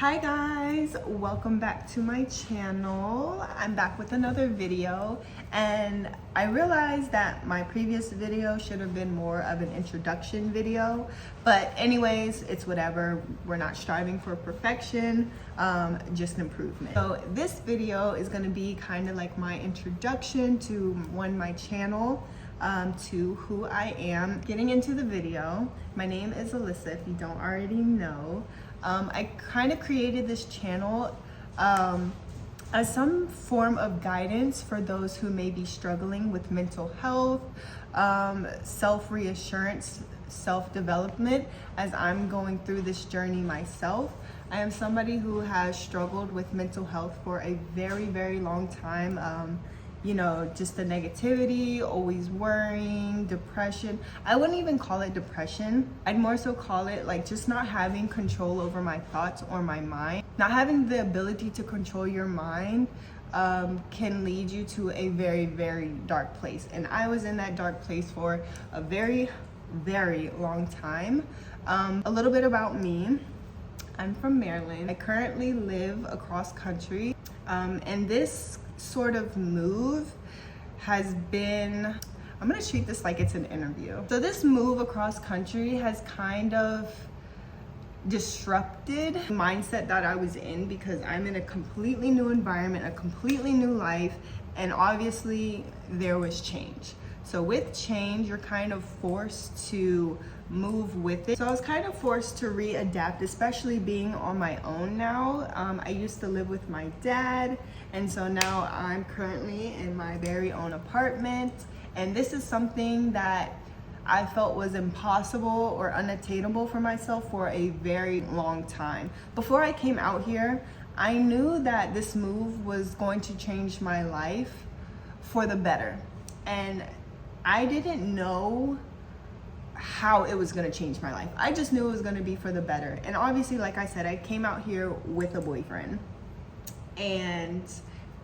Hi guys, welcome back to my channel. I'm back with another video, and I realized that my previous video should have been more of an introduction video, but anyways, it's whatever. We're not striving for perfection, just improvement. So this video is going to be kind of like my introduction to my channel, to who I am. Getting into the video, my name is Alyssa, if you don't already know. I kind of created this channel as some form of guidance for those who may be struggling with mental health, self-reassurance, self-development, as I'm going through this journey myself. I am somebody who has struggled with mental health for a very, very long time. You know, just the negativity, always worrying, depression. I wouldn't even call it depression. I'd more so call it like just not having control over my thoughts or my mind. Not having the ability to control your mind can lead you to a very, very dark place. And I was in that dark place for a very, very long time. A little bit about me. I'm from Maryland. I currently live across country, and this sort of move has been, I'm gonna treat this like it's an interview. So this move across country has kind of disrupted the mindset that I was in, because I'm in a completely new environment, a completely new life, and obviously there was change. So with change, you're kind of forced to move with it. So I was kind of forced to readapt, especially being on my own now. I used to live with my dad, and so now I'm currently in my very own apartment. And this is something that I felt was impossible or unattainable for myself for a very long time. Before I came out here, I knew that this move was going to change my life for the better. And I didn't know how it was going to change my life. I just knew it was going to be for the better. And obviously, like I said, I came out here with a boyfriend, and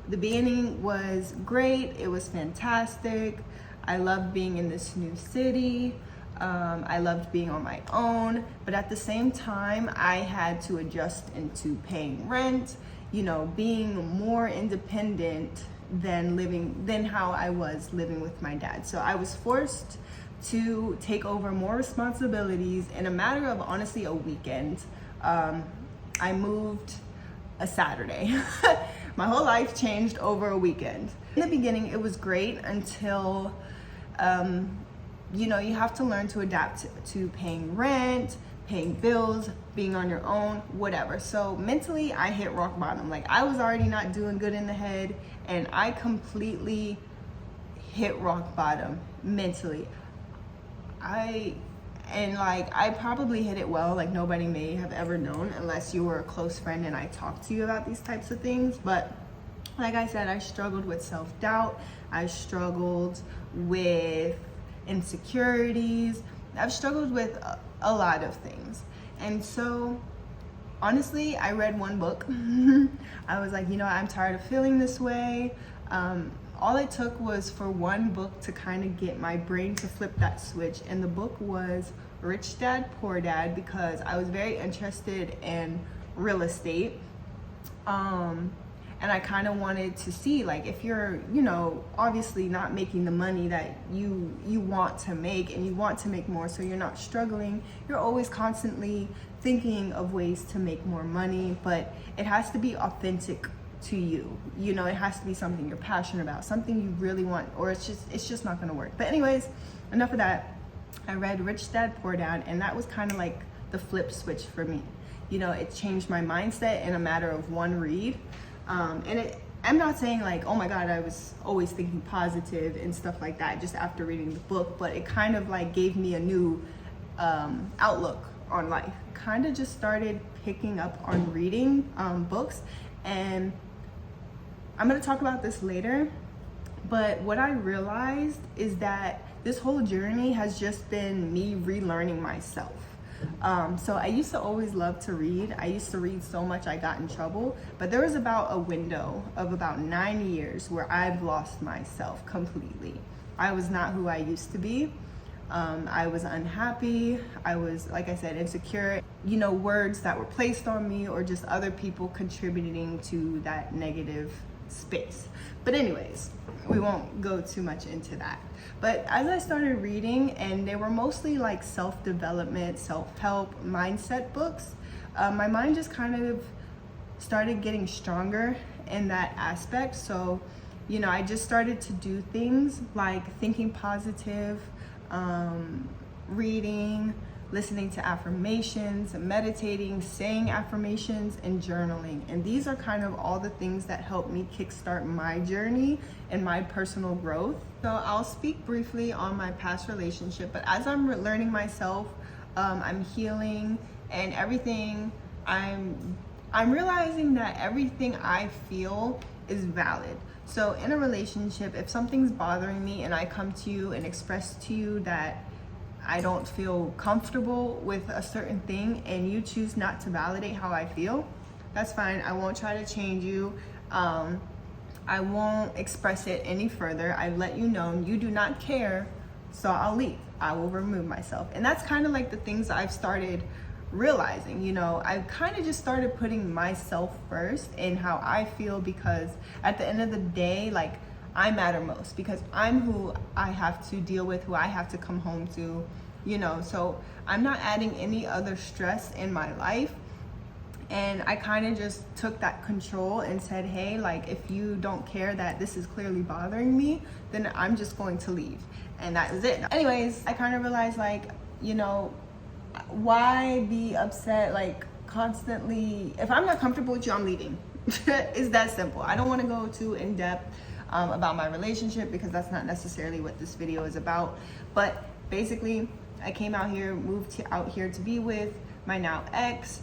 the beginning was great. It was fantastic. I loved being in this new city. I loved being on my own, but at the same time, I had to adjust into paying rent, you know, being more independent than how I was living with my dad. So I was forced to take over more responsibilities in a matter of, honestly, a weekend. I moved a Saturday. My whole life changed over a weekend. In the beginning, it was great until, you know, you have to learn to adapt to paying rent, paying bills, being on your own, whatever. So mentally, I hit rock bottom. Like, I was already not doing good in the head, and I completely hit rock bottom mentally. I probably hit it well, like nobody may have ever known unless you were a close friend and I talked to you about these types of things. But like I said, I struggled with self-doubt. I struggled with insecurities. I've struggled with a lot of things. And so honestly, I read one book. I was like, you know, I'm tired of feeling this way. All it took was for one book to kind of get my brain to flip that switch. And the book was Rich Dad, Poor Dad, because I was very interested in real estate. And I kind of wanted to see, like, if you're, you know, obviously not making the money that you want to make, and you want to make more so you're not struggling, you're always constantly thinking of ways to make more money, but it has to be authentic to you. You know, it has to be something you're passionate about, something you really want, or it's just not going to work. But anyways, enough of that. I read Rich Dad, Poor Dad, and that was kind of like the flip switch for me. You know, it changed my mindset in a matter of one read. I'm not saying like, oh my God, I was always thinking positive and stuff like that just after reading the book, but it kind of like gave me a new outlook on life. Kind of just started picking up on reading books, and I'm gonna talk about this later, but what I realized is that this whole journey has just been me relearning myself. So I used to always love to read. I used to read so much I got in trouble, but there was about a window of about 9 years where I've lost myself completely. I was not who I used to be. I was unhappy. I was, like I said, insecure. Words that were placed on me or just other people contributing to that negative space. But anyways, we won't go too much into that. But as I started reading, and they were mostly like self-development, self-help, mindset books, my mind just kind of started getting stronger in that aspect. So, I just started to do things like thinking positive, reading, listening to affirmations, meditating, saying affirmations, and journaling. And these are kind of all the things that help me kickstart my journey and my personal growth. So I'll speak briefly on my past relationship, but as I'm learning myself, I'm healing and everything, I'm realizing that everything I feel is valid. So in a relationship, if something's bothering me and I come to you and express to you that I don't feel comfortable with a certain thing and you choose not to validate how I feel, that's fine. I won't try to change you. I won't express it any further. I let you know you do not care, so I'll leave. I will remove myself. And that's kind of like the things I've started realizing. I kind of just started putting myself first in how I feel, because at the end of the day, like, I matter most, because I'm who I have to deal with, who I have to come home to, so I'm not adding any other stress in my life. And I kind of just took that control and said, hey, like, if you don't care that this is clearly bothering me, then I'm just going to leave. And that is it. Anyways, I kind of realized, like, why be upset, like, constantly? If I'm not comfortable with you, I'm leaving. It's that simple. I don't want to go too in depth about my relationship, because that's not necessarily what this video is about. But basically, I came out here, moved out here to be with my now ex.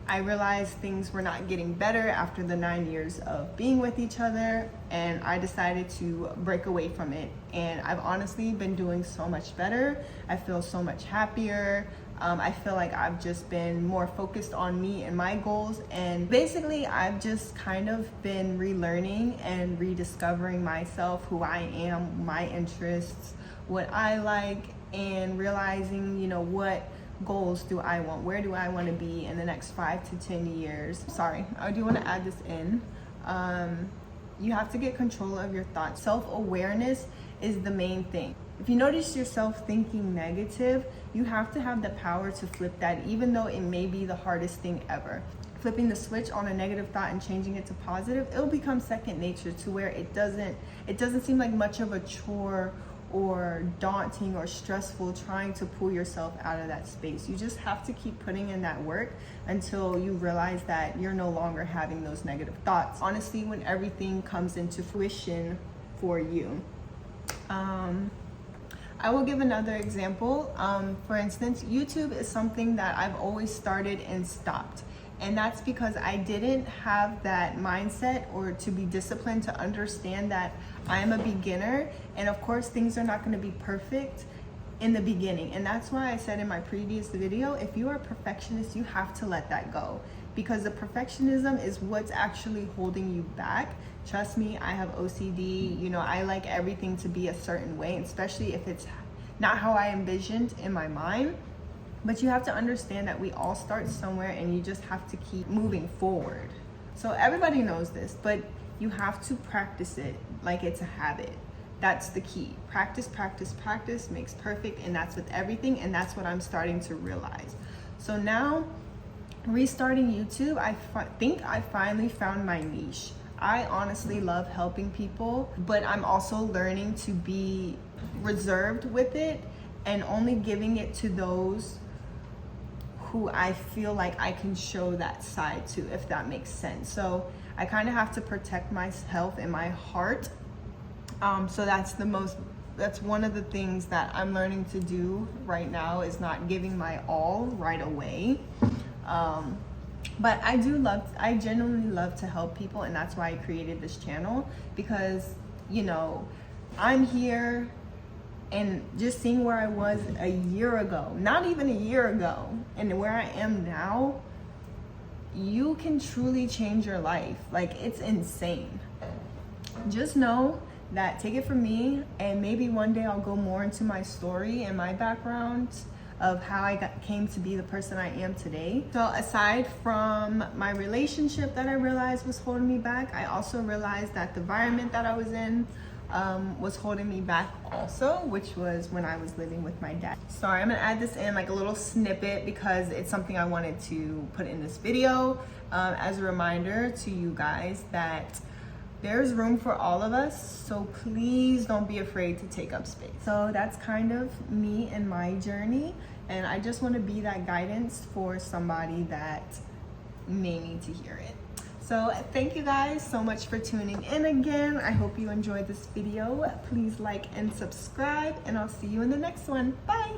I realized things were not getting better after the 9 years of being with each other, and I decided to break away from it. And I've honestly been doing so much better. I feel so much happier. I feel like I've just been more focused on me and my goals. And basically, I've just kind of been relearning and rediscovering myself, who I am, my interests, what I like, and realizing, what goals do I want? Where do I want to be in the next 5 to 10 years? Sorry, I do want to add this in. You have to get control of your thoughts. Self-awareness is the main thing. If you notice yourself thinking negative, you have to have the power to flip that, even though it may be the hardest thing ever. Flipping the switch on a negative thought and changing it to positive, it'll become second nature, to where it doesn't seem like much of a chore or daunting or stressful trying to pull yourself out of that space. You just have to keep putting in that work until you realize that you're no longer having those negative thoughts. Honestly, when everything comes into fruition for you. I will give another example. For instance, YouTube is something that I've always started and stopped. And that's because I didn't have that mindset or to be disciplined to understand that I am a beginner. And of course, things are not going to be perfect in the beginning. And that's why I said in my previous video, if you are a perfectionist, you have to let that go, because the perfectionism is what's actually holding you back. Trust me, I have OCD. I like everything to be a certain way, especially if it's not how I envisioned in my mind. But you have to understand that we all start somewhere, and you just have to keep moving forward. So everybody knows this, but you have to practice it like it's a habit. That's the key. Practice, practice, practice makes perfect, and that's with everything, and that's what I'm starting to realize. So now, restarting YouTube, I think I finally found my niche. I honestly love helping people, but I'm also learning to be reserved with it and only giving it to those who I feel like I can show that side to, if that makes sense. So I kind of have to protect my health and my heart. So that's one of the things that I'm learning to do right now, is not giving my all right away. But I genuinely love to help people, and that's why I created this channel, because, I'm here, and just seeing where I was a year ago, not even a year ago, and where I am now, you can truly change your life. Like, it's insane. Just know that take it from me, and maybe one day I'll go more into my story and my background of how I came to be the person I am today. So aside from my relationship that I realized was holding me back, I also realized that the environment that I was in was holding me back also, which was when I was living with my dad. Sorry, I'm gonna add this in like a little snippet because it's something I wanted to put in this video as a reminder to you guys that there's room for all of us, so please don't be afraid to take up space. So that's kind of me and my journey, and I just want to be that guidance for somebody that may need to hear it. So thank you guys so much for tuning in again. I hope you enjoyed this video. Please like and subscribe, and I'll see you in the next one. Bye.